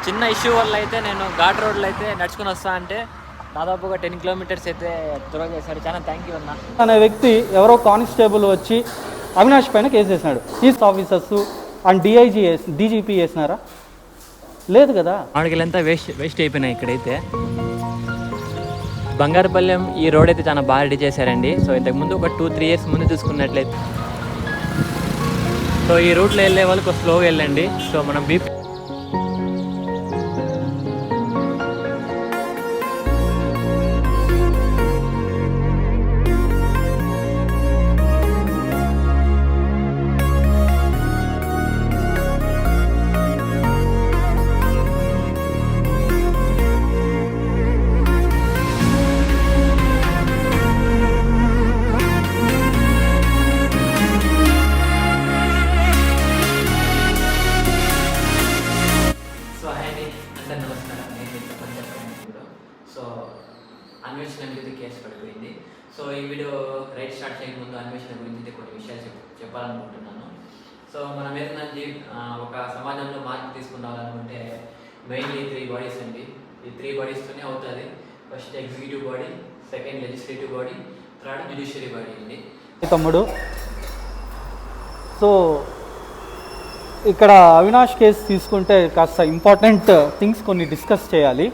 చిన్న ఇష్యూ వల్ల అయితే నేను ఘాట్ రోడ్లో అయితే నడుచుకుని వస్తా అంటే దాదాపుగా 10 కిలోమీటర్స్ అయితే త్వరగా చేశాడు. చాలా థ్యాంక్ యూ అన్న. అనే వ్యక్తి ఎవరో కానిస్టేబుల్ వచ్చి అవినాష్ పైన కేసు వేసినాడు. ఈస్ట్ ఆఫీసర్స్ అండ్ డీజీపీ వేసినారా? లేదు కదా. ఆడికెళ్ళంతా వేస్ట్ అయిపోయినాయి. ఇక్కడైతే బంగారుపల్లెం ఈ రోడ్ అయితే చాలా బాగా రెడీ చేశారండి. సో ఇంతకుముందు ఒక 2-3 ఇయర్స్ ముందు చూసుకున్నట్లయితే సో ఈ రూట్లో వెళ్ళే వాళ్ళకి స్లోగా వెళ్ళండి. సో మనం అన్వేషణ మీద కేసు పడిపోయింది. సో ఈ వీడియో రైట్ స్టార్ట్ చేయకముందు అన్వేషణ గురించి కొన్ని విషయాలు చెప్పాలనుకుంటున్నాను. సో మనం ఏదైనా ఒక సమాజంలో మార్పు తీసుకురావాలనుకుంటే మెయిన్లీ 3 బాడీస్ అండి. ఈ 3 బాడీస్తోనే అవుతుంది. First executive body, second legislative body, third judiciary body అండి. తమ్ముడు, సో ఇక్కడ అవినాష్ కేసు తీసుకుంటే కాస్త ఇంపార్టెంట్ థింగ్స్ కొన్ని డిస్కస్ చేయాలి.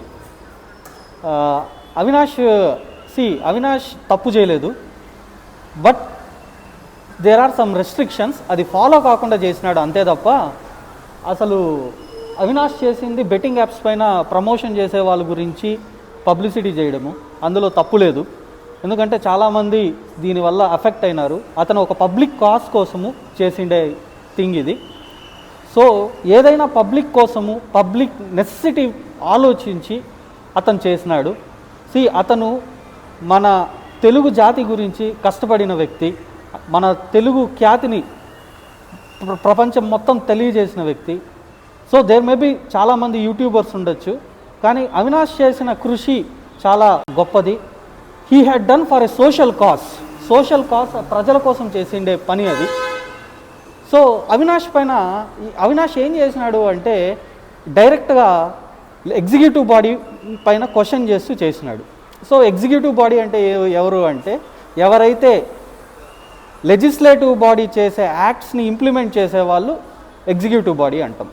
అవినాష్ తప్పు చేయలేదు, but there are some restrictions. అది ఫాలో కాకుండా చేసినాడు అంతే తప్ప అసలు అవినాష్ చేసింది బెట్టింగ్ యాప్స్ పైన ప్రమోషన్ చేసే వాళ్ళ గురించి పబ్లిసిటీ చేయడము, అందులో తప్పు లేదు. ఎందుకంటే చాలామంది దీనివల్ల అఫెక్ట్ అయినారు. అతను ఒక పబ్లిక్ కాజ్ కోసము చేసిండే థింగ్ ఇది. సో ఏదైనా పబ్లిక్ కోసము, పబ్లిక్ నెసెసిటీ ఆలోచించి అతను చేసినాడు. అతను మన తెలుగు జాతి గురించి కష్టపడిన వ్యక్తి, మన తెలుగు ఖ్యాతిని ప్రపంచం మొత్తం తెలియజేసిన వ్యక్తి. సో దేర్ మే బి చాలామంది యూట్యూబర్స్ ఉండొచ్చు, కానీ అవినాష్ చేసిన కృషి చాలా గొప్పది. He had done for a social cause, ప్రజల కోసం చేసిండే పని అది. సో అవినాష్ ఏం చేసినాడు అంటే డైరెక్ట్గా ఎగ్జిక్యూటివ్ బాడీ పైన క్వశ్చన్ చేస్తూ చేసినాడు. సో ఎగ్జిక్యూటివ్ బాడీ అంటే ఎవరు అంటే ఎవరైతే లెజిస్లేటివ్ బాడీ చేసే యాక్ట్స్ని ఇంప్లిమెంట్ చేసే వాళ్ళు ఎగ్జిక్యూటివ్ బాడీ అంటాం.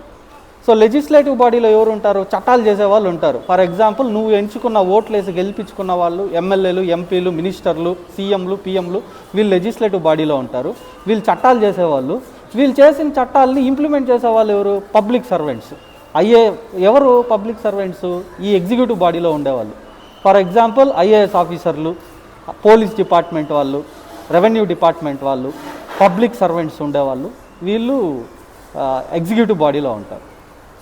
సో లెజిస్లేటివ్ బాడీలో ఎవరు ఉంటారు? చట్టాలు చేసే వాళ్ళు ఉంటారు. ఫర్ ఎగ్జాంపుల్, నువ్వు ఎంచుకున్న ఓట్లేసి గెలిపించుకున్న వాళ్ళు ఎమ్మెల్యేలు, ఎంపీలు, మినిస్టర్లు, సీఎంలు, పిఎంలు, వీళ్ళు లెజిస్లేటివ్ బాడీలో ఉంటారు. వీళ్ళు చట్టాలు చేసేవాళ్ళు. వీళ్ళు చేసిన చట్టాలని ఇంప్లిమెంట్ చేసేవాళ్ళు ఎవరు? Public servants. ఎవరు పబ్లిక్ సర్వెంట్స్? ఈ ఎగ్జిక్యూటివ్ బాడీలో ఉండేవాళ్ళు. ఫర్ ఎగ్జాంపుల్, ఐఏఎస్ ఆఫీసర్లు, పోలీస్ డిపార్ట్మెంట్ వాళ్ళు, రెవెన్యూ డిపార్ట్మెంట్ వాళ్ళు, పబ్లిక్ సర్వెంట్స్ ఉండేవాళ్ళు. వీళ్ళు ఎగ్జిక్యూటివ్ బాడీలో ఉంటారు.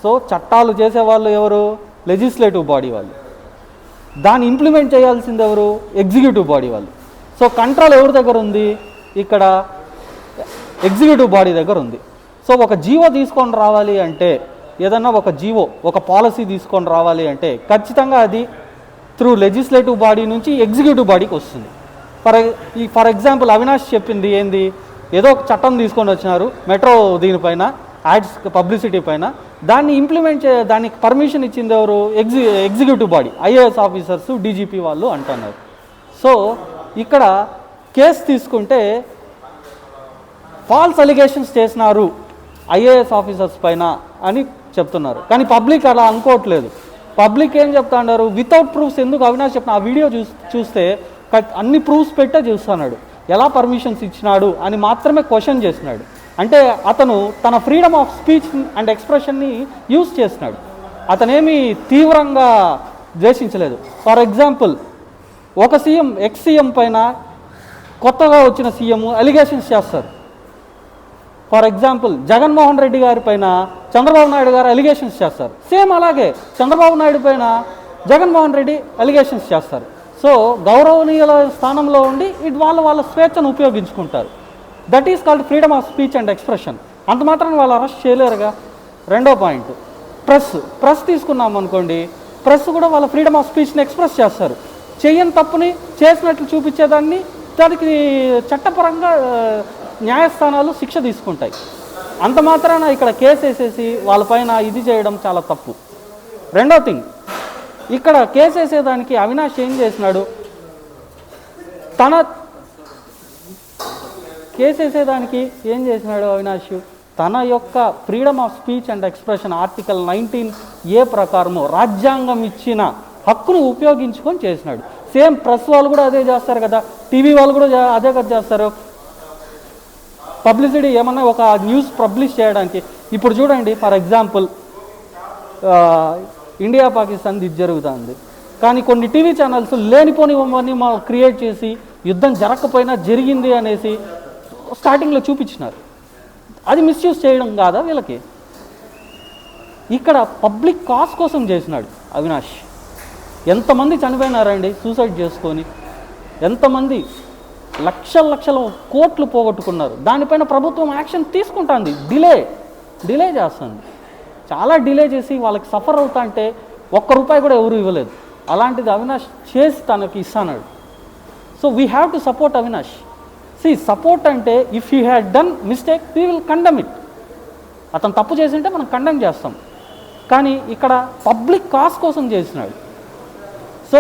సో చట్టాలు చేసేవాళ్ళు ఎవరు? లెజిస్లేటివ్ బాడీ వాళ్ళు. దాన్ని ఇంప్లిమెంట్ చేయాల్సింది ఎవరు? ఎగ్జిక్యూటివ్ బాడీ వాళ్ళు. సో కంట్రోల్ ఎవరి దగ్గర ఉంది? ఇక్కడ ఎగ్జిక్యూటివ్ బాడీ దగ్గర ఉంది. సో ఒక జీవో తీసుకొని రావాలి అంటే, ఏదన్నా ఒక జీవో, ఒక పాలసీ తీసుకొని రావాలి అంటే ఖచ్చితంగా అది త్రూ లెజిస్లేటివ్ బాడీ నుంచి ఎగ్జిక్యూటివ్ బాడీకి వస్తుంది. ఫర్ ఎగ్జాంపుల్, అవినాష్ చెప్పింది ఏంది? ఏదో ఒక చట్టం తీసుకొని వచ్చినారు మెట్రో దీనిపైన, యాడ్స్ పబ్లిసిటీ పైన. దాన్ని ఇంప్లిమెంట్ దానికి పర్మిషన్ ఇచ్చింది ఎవరు? Executive body, IAS officers, DGP వాళ్ళు అంటున్నారు. సో ఇక్కడ కేసు తీసుకుంటే ఫాల్స్ అలిగేషన్స్ చేసినారు ఐఏఎస్ ఆఫీసర్స్ పైన అని చెప్తున్నారు, కానీ పబ్లిక్ అలా అనుకోవట్లేదు. పబ్లిక్ ఏం చెప్తా ఉన్నారు? Without proofs. ఎందుకు అవినాష్ చెప్పిన ఆ వీడియో చూస్తే అన్ని ప్రూఫ్స్ పెట్టే చూస్తున్నాడు. ఎలా పర్మిషన్స్ ఇచ్చినాడు అని మాత్రమే క్వశ్చన్ చేసినాడు. అంటే అతను తన ఫ్రీడమ్ ఆఫ్ స్పీచ్ అండ్ ఎక్స్ప్రెషన్ని యూజ్ చేసినాడు. అతనేమి తీవ్రంగా ద్వేషించలేదు. ఫర్ ఎగ్జాంపుల్, ఒక సీఎం, ఎక్స్ సీఎం పైన కొత్తగా వచ్చిన సీఎం అలిగేషన్స్ చేస్తారు. ఫర్ ఎగ్జాంపుల్, జగన్మోహన్ రెడ్డి గారి పైన చంద్రబాబు నాయుడు గారు అలిగేషన్స్ చేస్తారు. సేమ్ అలాగే చంద్రబాబు నాయుడు పైన జగన్మోహన్ రెడ్డి అలిగేషన్స్ చేస్తారు. సో గౌరవనీయుల స్థానంలో ఉండి వాళ్ళ స్వేచ్ఛను ఉపయోగించుకుంటారు. That is called freedom of speech and expression. అంత మాత్రం వాళ్ళు అరెస్ట్ చేయలేరుగా. రెండో పాయింట్, ప్రెస్ తీసుకున్నాం అనుకోండి, ప్రెస్ కూడా వాళ్ళ ఫ్రీడమ్ ఆఫ్ స్పీచ్ని ఎక్స్ప్రెస్ చేస్తారు. చేయని తప్పుని చేసినట్లు చూపించేదాన్ని దానికి చట్టపరంగా న్యాయస్థానాలు శిక్ష తీసుకుంటాయి. అంత మాత్రాన ఇక్కడ కేసు వేసేసి వాళ్ళపైన ఇది చేయడం చాలా తప్పు. రెండో థింగ్, ఇక్కడ కేసు వేసేదానికి అవినాష్ ఏం చేసినాడు, కేసు వేసేదానికి ఏం చేసినాడు అవినాష్, తన యొక్క freedom of speech and expression article 19A ప్రకారము రాజ్యాంగం ఇచ్చిన హక్కును ఉపయోగించుకొని చేసినాడు. సేమ్ ప్రెస్ వాళ్ళు కూడా అదే చేస్తారు కదా, టీవీ వాళ్ళు కూడా అదే కదా చేస్తారు. పబ్లిసిటీ ఏమన్నా ఒక న్యూస్ పబ్లిష్ చేయడానికి, ఇప్పుడు చూడండి ఫర్ ఎగ్జాంపుల్ ఇండియా పాకిస్తాన్ ఇది జరుగుతుంది, కానీ కొన్ని టీవీ ఛానల్స్ లేనిపోనివన్నీ క్రియేట్ చేసి యుద్ధం జరగకపోయినా జరిగింది అనేసి స్టార్టింగ్లో చూపించినారు. అది మిస్యూజ్ చేయడం కాదా వీళ్ళకి? ఇక్కడ పబ్లిక్ కాజ్ కోసం చేసినాడు అవినాష్. ఎంతమంది చనిపోయినారండి సూసైడ్ చేసుకొని, ఎంతమంది లక్షల కోట్లు పోగొట్టుకున్నారు. దానిపైన ప్రభుత్వం యాక్షన్ తీసుకుంటుంది, డిలే చేస్తుంది. చాలా డిలే చేసి వాళ్ళకి సఫర్ అవుతా అంటే ₹1 కూడా ఎవరు ఇవ్వలేదు. అలాంటిది అవినాష్ చేసి తనకి ఇస్తాడు. So we have to support Avinash. Support అంటే if he had done mistake we will condemn it. అతను తప్పు చేసింటే మనం కండెమ్ చేస్తాం, కానీ ఇక్కడ పబ్లిక్ కాజ్ కోసం చేసినాడు. సో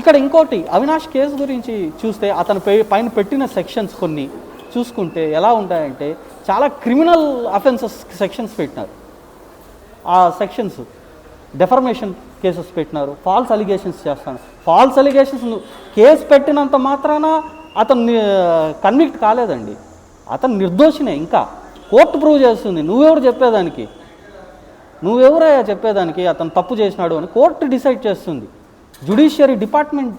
ఇక్కడ ఇంకోటి, అవినాష్ కేసు గురించి చూస్తే అతను పైన పెట్టిన సెక్షన్స్ కొన్ని చూసుకుంటే ఎలా ఉంటాయంటే చాలా క్రిమినల్ అఫెన్సెస్ సెక్షన్స్ పెట్టినారు. ఆ సెక్షన్స్ డెఫర్మేషన్ కేసెస్ పెట్టినారు, ఫాల్స్ అలిగేషన్స్ చేస్తాను. ఫాల్స్ అలిగేషన్స్ కేసు పెట్టినంత మాత్రాన అతను కన్విక్ట్ కాలేదండి, అతను నిర్దోషినే. ఇంకా కోర్టు ప్రూవ్ చేస్తుంది. నువ్వెవరయ్యా చెప్పేదానికి అతను తప్పు చేసినాడు అని కోర్టు డిసైడ్ చేస్తుంది. జ్యుడిషియరీ డిపార్ట్మెంట్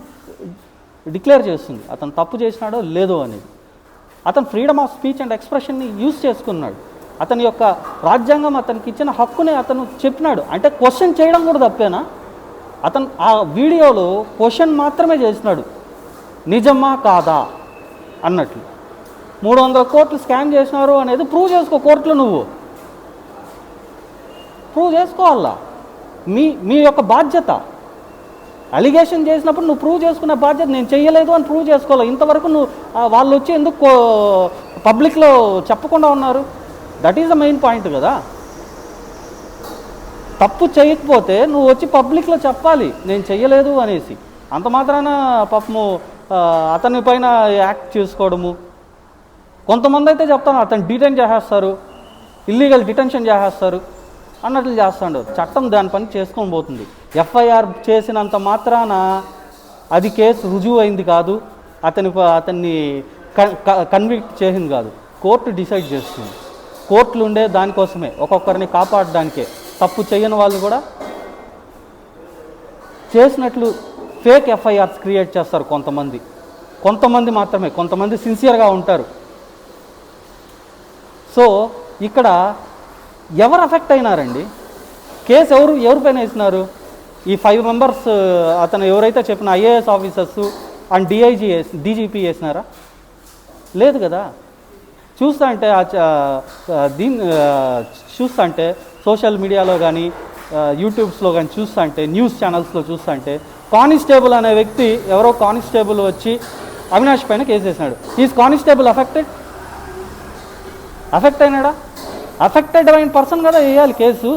డిక్లేర్ చేస్తుంది అతను తప్పు చేసినాడో లేదో అనేది. అతను ఫ్రీడమ్ ఆఫ్ స్పీచ్ అండ్ ఎక్స్ప్రెషన్ని యూజ్ చేసుకున్నాడు. అతని యొక్క రాజ్యాంగం అతనికి ఇచ్చిన హక్కుని అతను చెప్పినాడు. అంటే క్వశ్చన్ చేయడం కూడా తప్పేనా? అతను ఆ వీడియోలో క్వశ్చన్ మాత్రమే చేసినాడు, నిజమా కాదా అన్నట్లు. 300 కోట్లు స్కామ్ చేసినారు అనేది ప్రూవ్ చేసుకో కోర్టులో, నువ్వు ప్రూవ్ చేసుకోవాలా. మీ యొక్క బాధ్యత. అలిగేషన్ చేసినప్పుడు నువ్వు ప్రూవ్ చేసుకునే బాధ్యత. నేను చెయ్యలేదు అని ప్రూవ్ చేసుకోవాలి. ఇంతవరకు నువ్వు వాళ్ళు వచ్చి ఎందుకు పబ్లిక్లో చెప్పకుండా ఉన్నారు? That is the main point కదా. తప్పు చేయకపోతే నువ్వు వచ్చి పబ్లిక్లో చెప్పాలి నేను చెయ్యలేదు అనేసి. అంత మాత్రాన పాపము అతని పైన యాక్ట్ చేసుకోవడము. కొంతమంది అయితే చెప్తాను అతను డిటైన్ చేసేస్తారు, ఇల్లీగల్ డిటెన్షన్ చేసేస్తారు అన్నట్లు చేస్తాడు. చట్టం దాని పని చేసుకొని పోతుంది. ఎఫ్ఐఆర్ చేసినంత మాత్రాన అది కేసు రుజువు అయింది కాదు, అతన్ని కన్విక్ట్ చేసింది కాదు. కోర్టు డిసైడ్ చేస్తుంది. కోర్టులు ఉండే దానికోసమే, ఒక్కొక్కరిని కాపాడడానికే. తప్పు చేయని వాళ్ళు కూడా చేసినట్లు ఫేక్ ఎఫ్ఐఆర్స్ క్రియేట్ చేస్తారు కొంతమంది మాత్రమే, కొంతమంది సిన్సియర్గా ఉంటారు. సో ఇక్కడ ఎవరు అఫెక్ట్ అయినారండి? కేసు ఎవరిపైన వేసినారు? ఈ 5 మెంబర్స్ అతను ఎవరైతే చెప్పిన ఐఏఎస్ ఆఫీసర్స్ అండ్ డీజీపీ వేసినారా? లేదు కదా. చూస్తా అంటే సోషల్ మీడియాలో కానీ యూట్యూబ్స్లో కానీ చూస్తా అంటే, న్యూస్ ఛానల్స్లో చూస్తా అంటే కానిస్టేబుల్ అనే వ్యక్తి ఎవరో కానిస్టేబుల్ వచ్చి అవినాష్ పైన కేసు వేసినాడు. ఈజ్ కానిస్టేబుల్ అఫెక్ట్ అయినాడా? అఫెక్టెడ్ అయిన పర్సన్ కదా వేయాలి కేసు.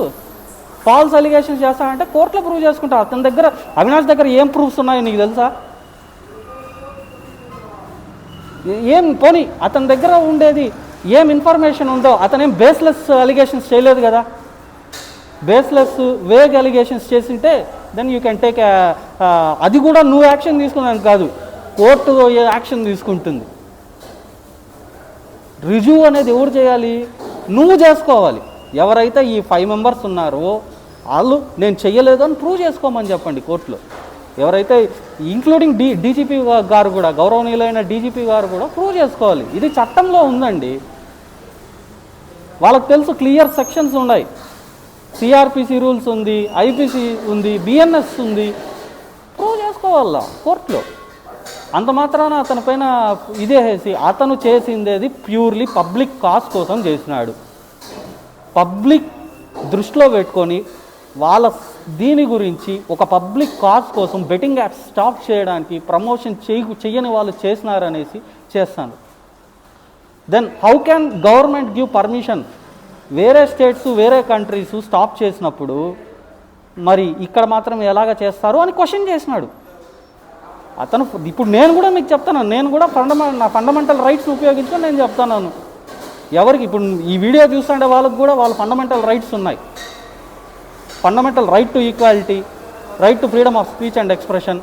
ఫాల్స్ అలిగేషన్స్ చేస్తాడంటే కోర్టులో ప్రూవ్ చేసుకుంటా. అతని దగ్గర, అవినాష్ దగ్గర ఏం ప్రూఫ్స్ ఉన్నాయో నీకు తెలుసా? ఏం పోనీ అతని దగ్గర ఉండేది ఏం ఇన్ఫర్మేషన్ ఉందో, అతనేం బేస్లెస్ అలిగేషన్స్ చేయలేదు కదా. బేస్లెస్ వేగ్ అలిగేషన్స్ చేసింటే దెన్ యూ కెన్ టేక్ అది కూడా నువ్వు యాక్షన్ తీసుకున్నాను కాదు, కోర్టు యాక్షన్ తీసుకుంటుంది. రుజువు అనేది ఎవరు చేయాలి? నువ్వు చేసుకోవాలి. ఎవరైతే ఈ 5 మెంబర్స్ ఉన్నారో వాళ్ళు నేను చెయ్యలేదు అని ప్రూవ్ చేసుకోమని చెప్పండి కోర్టులో. ఎవరైతే ఇంక్లూడింగ్ డీజీపీ గారు కూడా, గౌరవనీయులైన డీజీపీ గారు కూడా ప్రూవ్ చేసుకోవాలి. ఇది చట్టంలో ఉందండి, వాళ్ళకి తెలుసు. క్లియర్ సెక్షన్స్ ఉన్నాయి. సిఆర్పిసి రూల్స్ ఉంది, ఐపీసీ ఉంది, బిఎన్ఎస్ ఉంది. ప్రూవ్ చేసుకోవాలా కోర్టులో. అంత మాత్రాన అతని పైన ఇదే వేసి అతను చేసిందేది ప్యూర్లీ పబ్లిక్ కాజ్ కోసం చేసినాడు. పబ్లిక్ దృష్టిలో పెట్టుకొని వాళ్ళ దీని గురించి ఒక పబ్లిక్ కాజ్ కోసం బెట్టింగ్ యాప్స్ స్టాప్ చేయడానికి ప్రమోషన్ చెయ్యని వాళ్ళు చేసినారనేసి చేస్తాను. Then how can government give permission? వేరే స్టేట్స్ వేరే కంట్రీస్ స్టాప్ చేసినప్పుడు మరి ఇక్కడ మాత్రం ఎలాగ చేస్తారు అని క్వశ్చన్ చేసినాడు అతను. ఇప్పుడు నేను కూడా మీకు చెప్తాను, నేను కూడా నా ఫండమెంటల్ రైట్స్ని ఉపయోగించుకొని నేను చెప్తున్నాను. ఎవరికి ఇప్పుడు ఈ వీడియో చూస్తుండే వాళ్ళకి కూడా వాళ్ళ ఫండమెంటల్ రైట్స్ ఉన్నాయి. Fundamental right to equality, right to freedom of speech and expression,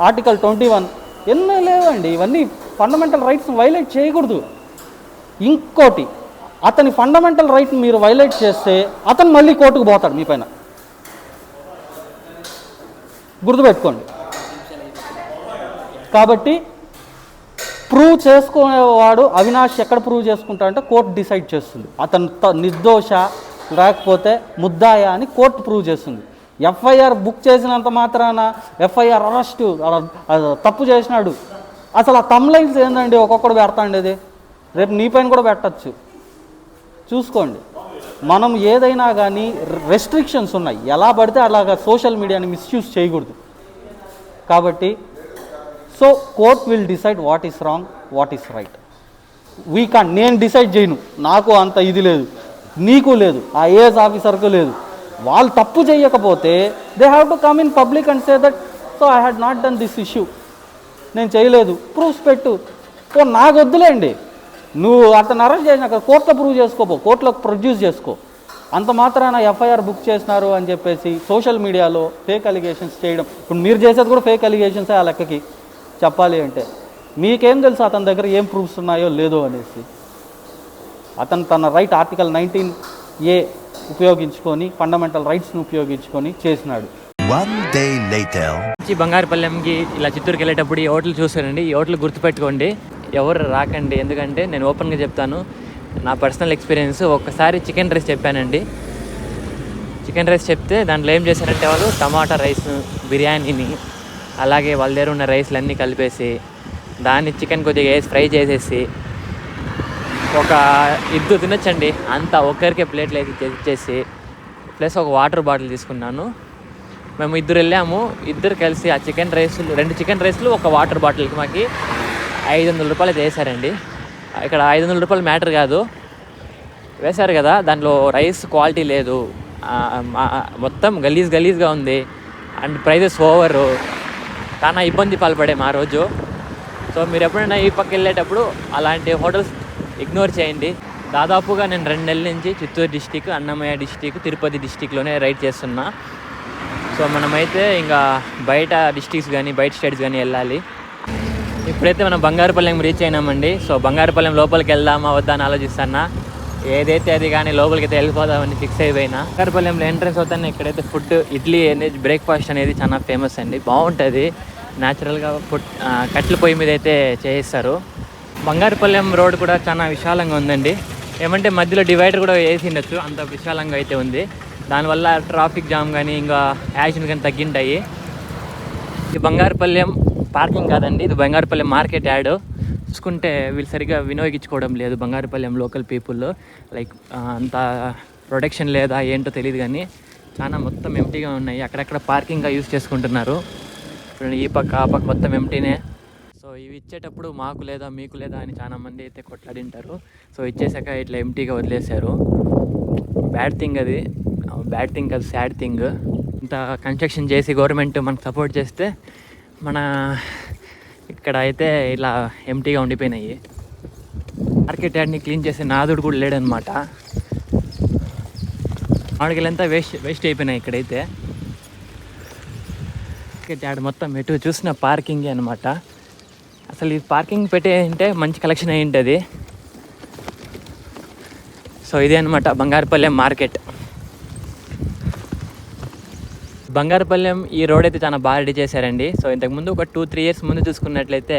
article 21 ఎన్నో లేవండి. ఇవన్నీ ఫండమెంటల్ రైట్స్ని వైలేట్ చేయకూడదు. ఇంకోటి, అతని ఫండమెంటల్ రైట్ని మీరు వైలేట్ చేస్తే అతను మళ్ళీ కోర్టుకు పోతాడు మీ పైన, గుర్తుపెట్టుకోండి. కాబట్టి ప్రూవ్ చేసుకునేవాడు అవినాష్ ఎక్కడ ప్రూవ్ చేసుకుంటాడంటే కోర్టు డిసైడ్ చేస్తుంది. అతను నిర్దోష లేకపోతే ముద్దాయా అని కోర్టు ప్రూవ్ చేస్తుంది. ఎఫ్ఐఆర్ బుక్ చేసినంత మాత్రాన ఎఫ్ఐఆర్ అరెస్టు తప్పు చేసినాడు. అసలు ఆ తమ్లైన్స్ ఏందండి ఒక్కొక్కడు పెడతాండేది, రేపు నీ పైన కూడా పెట్టచ్చు. చూసుకోండి, మనం ఏదైనా కానీ రెస్ట్రిక్షన్స్ ఉన్నాయి. ఎలా పడితే అలాగా సోషల్ మీడియాని మిస్యూజ్ చేయకూడదు. కాబట్టి so court will decide what is wrong, what is right. We can, నేను డిసైడ్ చేయను, నాకు అంత ఇది లేదు, నీకు లేదు, ఆ ఏఎస్ ఆఫీసర్కు లేదు. వాళ్ళు తప్పు చేయకపోతే they have to come in public and say that so I had not done this issue, నేను చేయలేదు, ప్రూఫ్స్ పెట్టు. నాకు వద్దులేండి, నువ్వు అతను అరెస్ట్ చేసినాక కోర్టులో ప్రూవ్ చేసుకోపో, కోర్టులో ప్రొడ్యూస్ చేసుకో. అంత మాత్రాన ఎఫ్ఐఆర్ బుక్ చేసినారు అని చెప్పేసి సోషల్ మీడియాలో ఫేక్ అలిగేషన్స్ చేయడం. ఇప్పుడు మీరు చేసేది కూడా ఫేక్ అలిగేషన్సే ఆ లెక్కకి చెప్పాలి అంటే. మీకేం తెలుసు అతని దగ్గర ఏం ప్రూఫ్స్ ఉన్నాయో లేదో అనేసి. అతను తన రైట్ ఆర్టికల్ 19A ఉపయోగించుకొని ఫండమెంటల్ రైట్స్ని ఉపయోగించుకొని చేసినాడు. బంగారుపల్లెంకి ఇలా చిత్తూరుకి వెళ్ళేటప్పుడు ఈ హోటల్ చూసానండి. ఈ హోటల్ గుర్తుపెట్టుకోండి, ఎవరు రాకండి. ఎందుకంటే నేను ఓపెన్గా చెప్తాను, నా పర్సనల్ ఎక్స్పీరియన్స్. ఒక్కసారి చికెన్ రైస్ చెప్పానండి. చికెన్ రైస్ చెప్తే దాంట్లో ఏం చేశారంటే వాళ్ళు టమాటా రైస్, బిర్యానీని, అలాగే వాళ్ళ దగ్గర ఉన్న రైస్లు అన్నీ కలిపేసి దాన్ని చికెన్ కొద్దిగా వేసి ఫ్రై చేసేసి ఒక ఇద్దరు తినొచ్చండి అంతా ఒక్కరికే ప్లేట్లు వేసి ఇచ్చేసి, ప్లస్ ఒక వాటర్ బాటిల్ తీసుకున్నాను. మేము ఇద్దరు వెళ్ళాము, ఇద్దరు కలిసి ఆ చికెన్ రైస్లు, 2 చికెన్ రైస్లు ఒక వాటర్ బాటిల్కి మాకు 500 రూపాయలు అయితే వేశారండి. ఇక్కడ 500 రూపాయలు మ్యాటర్ కాదు, వేశారు కదా దాంట్లో రైస్ క్వాలిటీ లేదు, మొత్తం గలీజ్గా ఉంది అండ్ ప్రైజెస్ ఓవరు. చాలా ఇబ్బంది పాల్పడాము ఆ రోజు. సో మీరు ఎప్పుడైనా ఈ పక్క వెళ్ళేటప్పుడు అలాంటి హోటల్స్ ఇగ్నోర్ చేయండి. దాదాపుగా నేను 2 నెలల నుంచి చిత్తూరు డిస్టిక్, అన్నమయ్య డిస్టిక్, తిరుపతి డిస్టిక్లోనే రైడ్ చేస్తున్నా. సో మనమైతే ఇంకా బయట డిస్టిక్స్ కానీ బయట స్టేట్స్ కానీ వెళ్ళాలి. ఇప్పుడైతే మనం బంగారుపల్లెం రీచ్ అయినామండి. సో బంగారుపల్లెం లోపలికి వెళ్దామా వద్దా అని ఆలోచిస్తున్నా. ఏదైతే అది కానీ లోపలికి అయితే వెళ్ళిపోదామని ఫిక్స్ అయిపోయినా. బంగారుపల్లెంలో ఎంట్రన్స్ అవుతానే ఇక్కడైతే ఫుడ్, ఇడ్లీ అనేది బ్రేక్ఫాస్ట్ అనేది చాలా ఫేమస్ అండి, బాగుంటుంది. న్యాచురల్గా ఫుడ్ కట్టెల పొయ్యి మీద అయితే చేయిస్తారు. బంగారుపల్లెం రోడ్ కూడా చాలా విశాలంగా ఉందండి. ఏమంటే మధ్యలో డివైడర్ కూడా వేసి ఉండొచ్చు, అంత విశాలంగా అయితే ఉంది. దానివల్ల ట్రాఫిక్ జామ్ కానీ ఇంకా యాక్సిడెంట్ కానీ తగ్గింటాయి. ఇది బంగారుపల్లెం పార్కింగ్ కాదండి, ఇది బంగారుపల్లెం మార్కెట్ యాడ్. చూసుకుంటే వీళ్ళు సరిగ్గా వినియోగించుకోవడం లేదు బంగారుపల్లెం లోకల్ పీపుల్. లైక్ అంత ప్రొటెక్షన్ లేదా ఏంటో తెలియదు, కానీ చాలా మొత్తం ఎంటీగా ఉన్నాయి. అక్కడక్కడ పార్కింగ్గా యూజ్ చేసుకుంటున్నారు. ఈ పక్క ఆ పక్క మొత్తం ఎంటీనే. సో ఇవి ఇచ్చేటప్పుడు మాకు లేదా మీకు లేదా అని చాలామంది అయితే కొట్లాడింటారు. సో ఇచ్చేసాక ఇట్లా ఎంటీగా వదిలేశారు. బ్యాడ్ థింగ్ అది, బ్యాడ్ థింగ్ కాదు, సాడ్ థింగ్. ఇంత కన్స్ట్రక్షన్ చేసి గవర్నమెంట్ మనకు సపోర్ట్ చేస్తే మన ఇక్కడ అయితే ఇలా ఎంటీగా ఉండిపోయినాయి. మార్కెట్ యార్డ్ని క్లీన్ చేసే నాదుడు కూడా లేడనమాట. మామిడికాయలంతా వేస్ట్ అయిపోయినాయి ఇక్కడైతే. మార్కెట్ యార్డ్ మొత్తం ఎటు చూసిన పార్కింగే అనమాట. అసలు ఈ పార్కింగ్ పెట్టే అంటే మంచి కలెక్షన్ అయి ఉంటుంది. సో ఇదే అనమాట బంగారుపల్లెం మార్కెట్. బంగారుపల్లెం ఈ రోడ్ అయితే చాలా బాగా రెడీ చేశారండి. సో ఇంతకుముందు ఒక 2-3 ఇయర్స్ ముందు చూసుకున్నట్లయితే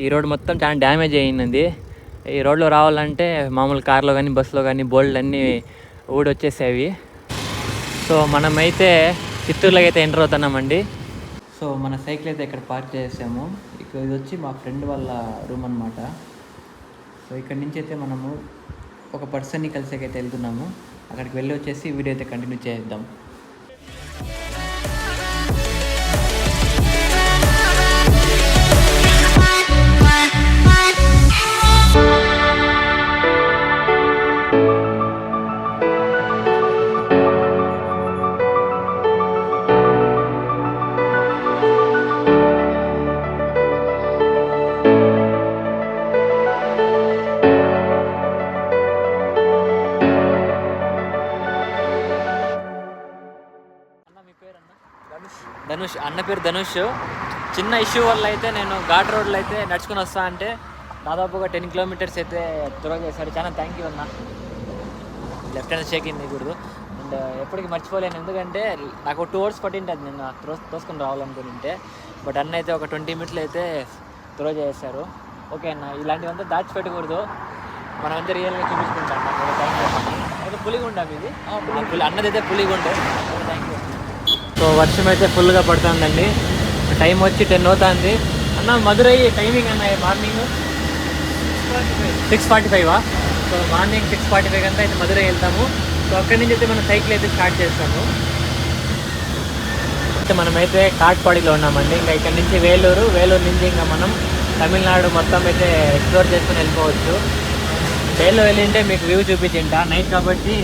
ఈ రోడ్ మొత్తం చాలా డ్యామేజ్ అయ్యింది. ఈ రోడ్లో రావాలంటే మామూలు కార్లో కానీ బస్సులో కానీ బోల్డ్ అన్నీ ఊడొచ్చేసేవి. సో మనమైతే చిత్తూరులోకి అయితే ఎంటర్ అవుతున్నామండి. సో మన సైకిల్ అయితే ఇక్కడ పార్క్ చేసాము. ఇక్కడ ఇది వచ్చి మా ఫ్రెండ్ వాళ్ళ రూమ్ అనమాట. సో ఇక్కడి నుంచి అయితే మనము ఒక పర్సన్ని కలిసేకైతే వెళ్తున్నాము. అక్కడికి వెళ్ళి వచ్చేసి వీడియో అయితే కంటిన్యూ చేద్దాం. ధనుష్ అన్న పేరు ధనుష్. చిన్న ఇష్యూ వల్ల అయితే నేను ఘాట్ రోడ్లో అయితే నడుచుకుని వస్తా అంటే దాదాపుగా 10 కిలోమీటర్స్ అయితే త్రో చేశాడు. చాలా థ్యాంక్ యూ అన్న. లెఫ్ట్ హ్యాండ్ షేక్ ఇన్ కూడదు. అండ్ ఎప్పటికీ మర్చిపోలేను, ఎందుకంటే నాకు 2 hours పట్టింటుంది నేను తోసుకొని రావాలనుకుని ఉంటే. బట్ అన్న అయితే ఒక 20 minutes అయితే త్రో చేశారు. ఓకే అన్న, ఇలాంటివంతా దాచిపెట్టకూడదు, మనమంతా రియల్గా చూపించుకుంటాం. థ్యాంక్ యూ అన్న. అయితే పులిగుండ ఇది అన్నదైతే పులిగుండ. Thank you. సో వర్షం అయితే ఫుల్గా పడుతుందండి. టైం వచ్చి 10 అవుతుంది. అన్న మధురై టైమింగ్ అన్న మార్నింగ్ 6:45. సో మార్నింగ్ 6:45 అంతా అయితే మధురై వెళ్తాము. సో అక్కడి నుంచి అయితే మనం సైకిల్ అయితే స్టార్ట్ చేస్తాము. అయితే మనమైతే కాట్పాడిలో ఉన్నామండి. ఇంకా ఇక్కడ నుంచి వేలూరు నుంచి ఇంకా మనం తమిళనాడు మొత్తం అయితే ఎక్స్ప్లోర్ చేసుకుని వెళ్ళిపోవచ్చు. ట్రైన్లో వెళ్ళింటే మీకు వ్యూ చూపించింటా, నైట్ కాబట్టి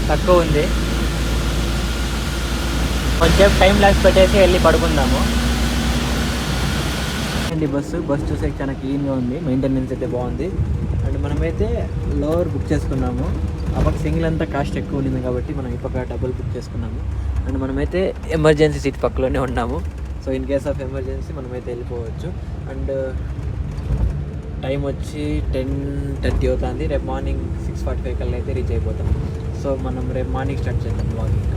తక్కువ ఉంది. కొంచెం టైం ల్యాబ్స్ పెట్టేసి వెళ్ళి పడుకుందాము అండి. బస్సు చూసే చాలా క్లీన్గా ఉంది, మెయింటెనెన్స్ అయితే బాగుంది. అండ్ మనమైతే లోవర్ బుక్ చేసుకున్నాము. ఆ పక్క సింగిల్ అంతా కాస్ట్ ఎక్కువ ఉంది కాబట్టి మనం ఈ పక్క డబుల్ బుక్ చేసుకున్నాము. అండ్ మనమైతే ఎమర్జెన్సీ సీట్ పక్కలోనే ఉన్నాము. So in case of emergency మనమైతే వెళ్ళిపోవచ్చు. అండ్ టైం వచ్చి 10:30 అవుతుంది. రేపు మార్నింగ్ 6:45 కల్లా అయితే రీచ్ అయిపోతాం. సో మనం రేపు మార్నింగ్ స్టార్ట్ చేద్దాం వాకింగ్.